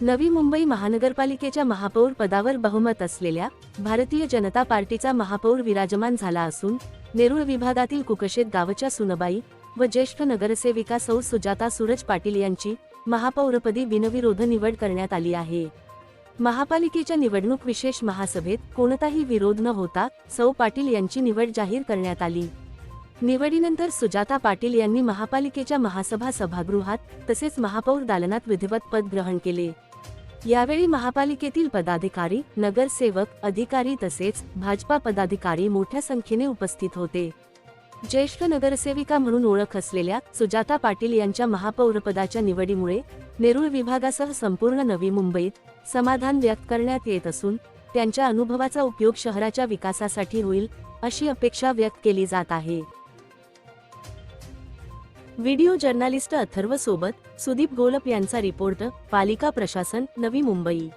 नवी मुंबई महानगरपालिकेच्या महापौर पदावर बहुमत असलेल्या भारतीय जनता पार्टीचा महापौर विराजमान झाला असून नेरूळ विभागातील कुकशेत गावच्या सुनबाई व ज्येष्ठ नगरसेविका सौ सुजाता सूरज पाटील यांची महापौरपदी बिनविरोध निवड करण्यात आली आहे। महापालिकेच्या निवडणूक विशेष महासभेत कोणताही विरोध न होता सौ पाटील यांची निवड जाहीर करण्यात आली। निवडीनंतर सुजाता पाटील यांनी महापालिकेच्या महासभा सभागृहात तसेच महापौर दालनात विधिवत पद ग्रहण केले। यावेळी महापालिकेतील पदाधिकारी, नगरसेवक, अधिकारी तसेच भाजपा पदाधिकारी मोठ्या संख्येने उपस्थित होते। ज्येष्ठ नगरसेविका म्हणून ओळख असलेल्या सुजाता पाटील यांच्या महापौरपदाच्या निवडीमुळे नेरूळ विभागासह संपूर्ण नवी मुंबईत समाधान व्यक्त करण्यात येत असून त्यांच्या अनुभवाचा उपयोग शहराच्या विकासासाठी होईल अशी अपेक्षा व्यक्त केली जात आहे। व्हिडिओ जर्नालिस्ट अथर्व सोबत सुदीप गोलप यांचा रिपोर्ट, पालिका प्रशासन, नवी मुंबई।